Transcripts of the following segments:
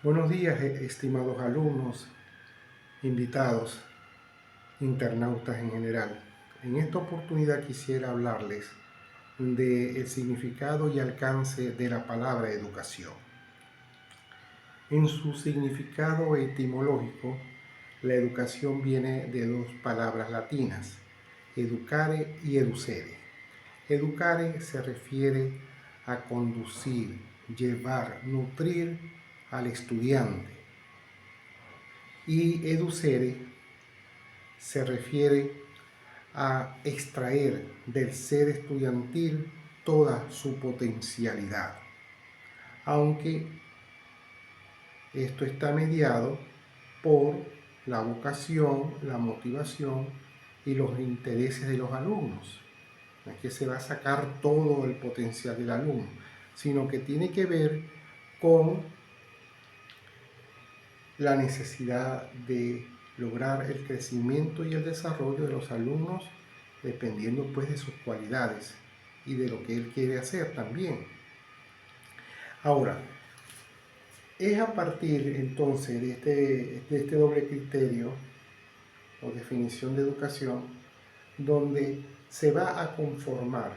Buenos días, estimados alumnos, invitados, internautas en general. En esta oportunidad quisiera hablarles del significado y alcance de la palabra educación. En su significado etimológico, la educación viene de dos palabras latinas, educare y educere. Educare se refiere a conducir, llevar, nutrir al estudiante. Y educere se refiere a extraer del ser estudiantil toda su potencialidad, aunque esto está mediado por la vocación, la motivación y los intereses de los alumnos. No es que se va a sacar todo el potencial del alumno, sino que tiene que ver con la necesidad de lograr el crecimiento y el desarrollo de los alumnos dependiendo pues de sus cualidades y de lo que él quiere hacer también. Ahora, es a partir entonces de este doble criterio o definición de educación donde se va a conformar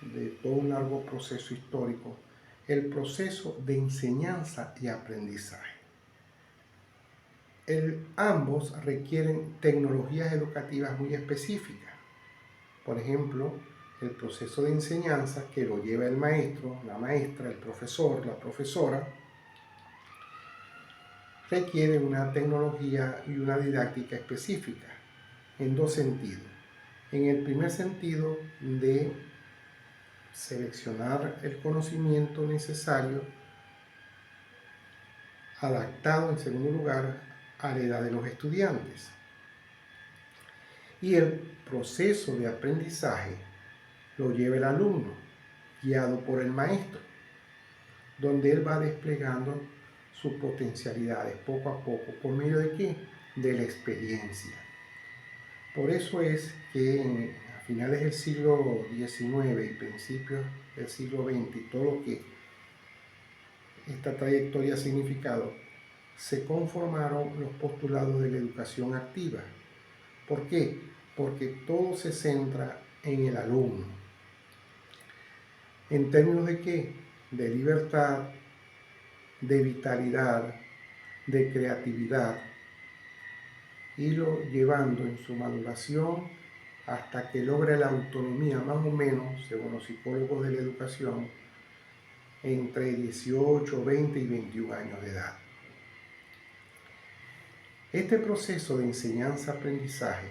de todo un largo proceso histórico el proceso de enseñanza y aprendizaje. Ambos requieren tecnologías educativas muy específicas. Por ejemplo, el proceso de enseñanza que lo lleva el maestro, la maestra, el profesor, la profesora, requiere una tecnología y una didáctica específica en dos sentidos. En el primer sentido, de seleccionar el conocimiento necesario, adaptado en segundo lugar a la edad de los estudiantes. Y el proceso de aprendizaje lo lleva el alumno, guiado por el maestro, donde él va desplegando sus potencialidades poco a poco. ¿Por medio de qué? De la experiencia. Por eso es que a finales del siglo XIX y principios del siglo XX, y todo lo que esta trayectoria ha significado, se conformaron los postulados de la educación activa. ¿Por qué? Porque todo se centra en el alumno. ¿En términos de qué? De libertad, de vitalidad, de creatividad, y lo llevando en su maduración hasta que logre la autonomía, más o menos, según los psicólogos de la educación, entre 18, 20 y 21 años de edad. Este proceso de enseñanza-aprendizaje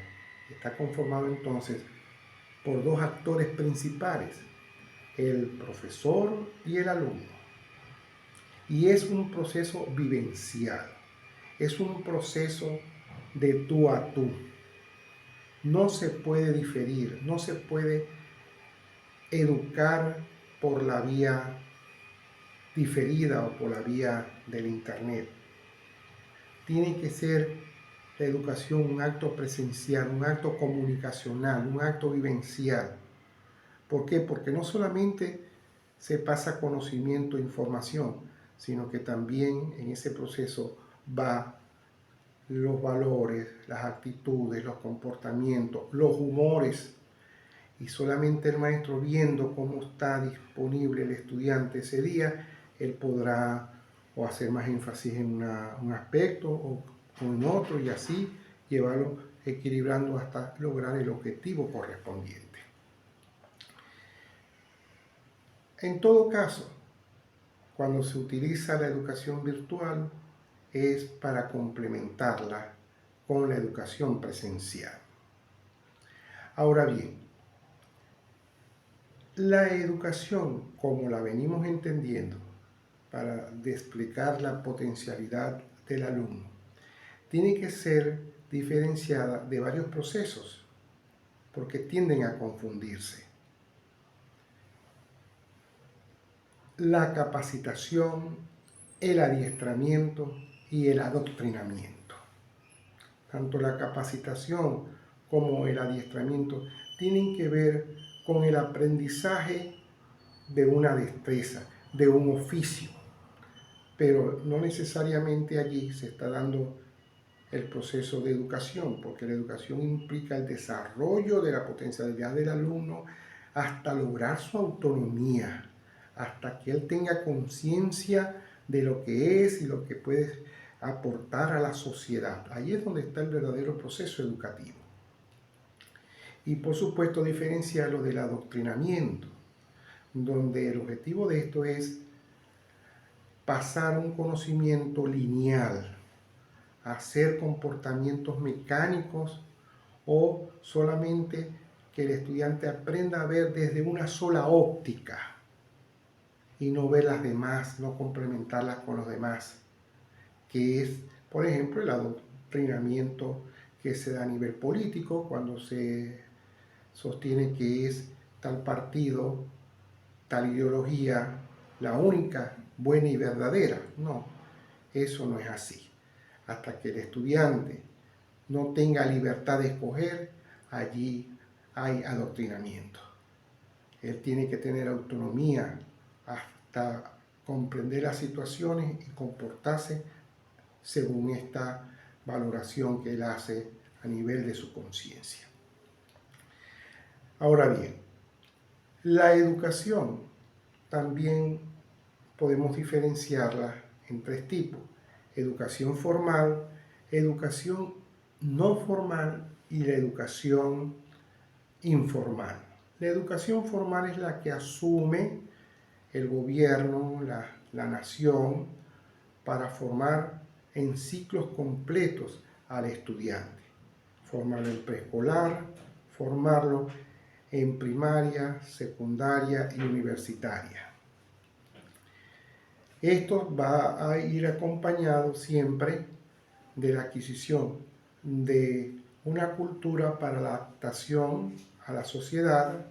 está conformado entonces por dos actores principales, el profesor y el alumno. Y es un proceso vivencial, es un proceso de tú a tú. No se puede diferir, no se puede educar por la vía diferida o por la vía del internet. Tiene que ser la educación un acto presencial, un acto comunicacional, un acto vivencial. ¿Por qué? Porque no solamente se pasa conocimiento e información, sino que también en ese proceso va los valores, las actitudes, los comportamientos, los humores. Y solamente el maestro, viendo cómo está disponible el estudiante ese día, él podrá o hacer más énfasis en un aspecto o en otro, y así llevarlo equilibrando hasta lograr el objetivo correspondiente. En todo caso, cuando se utiliza la educación virtual es para complementarla con la educación presencial. Ahora bien, la educación, como la venimos entendiendo, para desplegar la potencialidad del alumno, tiene que ser diferenciada de varios procesos, porque tienden a confundirse. La capacitación, el adiestramiento y el adoctrinamiento. Tanto la capacitación como el adiestramiento tienen que ver con el aprendizaje de una destreza, de un oficio. pero no necesariamente allí se está dando el proceso de educación, porque la educación implica el desarrollo de la potencialidad del alumno hasta lograr su autonomía, hasta que él tenga conciencia de lo que es y lo que puede aportar a la sociedad. Ahí es donde está el verdadero proceso educativo. Y por supuesto diferenciarlo del adoctrinamiento, donde el objetivo de esto es pasar un conocimiento lineal, hacer comportamientos mecánicos o solamente que el estudiante aprenda a ver desde una sola óptica y no ver las demás, no complementarlas con los demás, que es, por ejemplo, el adoctrinamiento que se da a nivel político cuando se sostiene que es tal partido, tal ideología, la única buena y verdadera. No, eso no es así. Hasta que el estudiante no tenga libertad de escoger, allí hay adoctrinamiento. Él tiene que tener autonomía hasta comprender las situaciones y comportarse según esta valoración que él hace a nivel de su conciencia. Ahora bien, la educación también podemos diferenciarla en tres tipos: educación formal, educación no formal y la educación informal. La educación formal es la que asume el gobierno, la nación, para formar en ciclos completos al estudiante. Formarlo en preescolar, formarlo en primaria, secundaria y universitaria. Esto va a ir acompañado siempre de la adquisición de una cultura para la adaptación a la sociedad,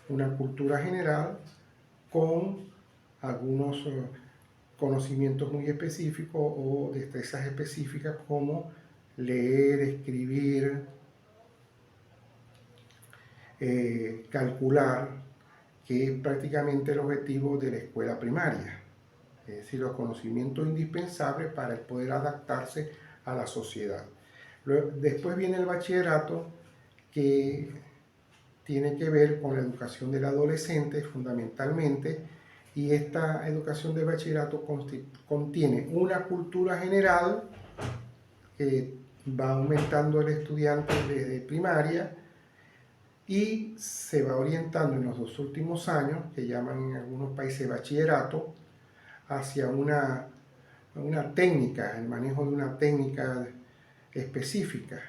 una cultura general con algunos conocimientos muy específicos o destrezas específicas como leer, escribir, calcular, que es prácticamente el objetivo de la escuela primaria. Es decir, los conocimientos indispensables para el poder adaptarse a la sociedad. Después viene el bachillerato, que tiene que ver con la educación del adolescente fundamentalmente, y esta educación de bachillerato contiene una cultura general que va aumentando el estudiante desde primaria y se va orientando en los dos últimos años, que llaman en algunos países bachillerato, hacia una técnica, el manejo de una técnica específica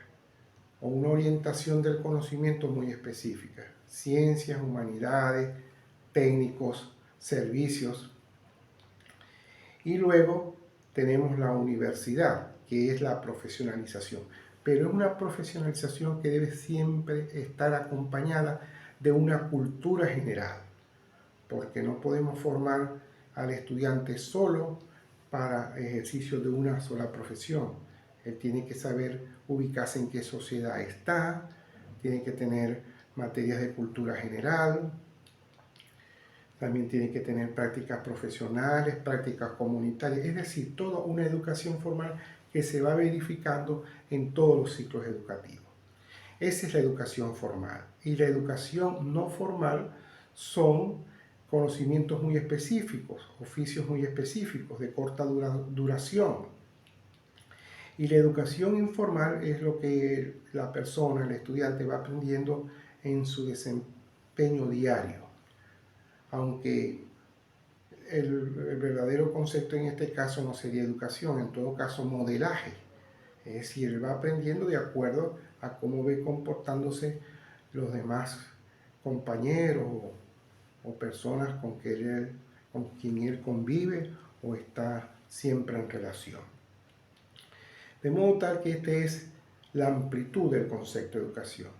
o una orientación del conocimiento muy específica: ciencias, humanidades, técnicos, servicios. Y luego tenemos la universidad, que es la profesionalización, pero es una profesionalización que debe siempre estar acompañada de una cultura general, porque no podemos formar al estudiante solo para ejercicio de una sola profesión. Él tiene que saber ubicarse en qué sociedad está, tiene que tener materias de cultura general, también tiene que tener prácticas profesionales, prácticas comunitarias, es decir, toda una educación formal que se va verificando en todos los ciclos educativos. Esa es la educación formal. Y la educación no formal son conocimientos muy específicos, oficios muy específicos, de corta duración. Y la educación informal es lo que la persona, el estudiante, va aprendiendo en su desempeño diario. Aunque el verdadero concepto en este caso no sería educación, en todo caso modelaje. Es decir, él va aprendiendo de acuerdo a cómo ve comportándose los demás compañeros o personas con quien él convive o está siempre en relación. De modo tal que esta es la amplitud del concepto de educación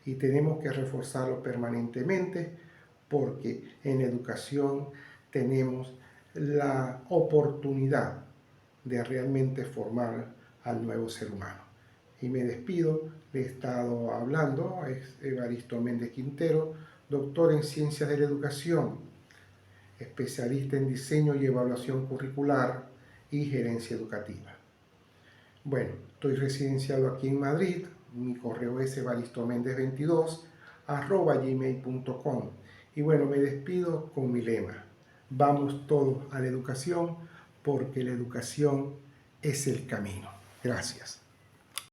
y tenemos que reforzarlo permanentemente, porque en educación tenemos la oportunidad de realmente formar al nuevo ser humano. Y me despido, le he estado hablando, es Evaristo Méndez Quintero, doctor en Ciencias de la Educación, especialista en diseño y evaluación curricular y gerencia educativa. Bueno, estoy residenciado aquí en Madrid, mi correo es evaristoméndez22@gmail.com. Y bueno, me despido con mi lema: vamos todos a la educación porque la educación es el camino. Gracias.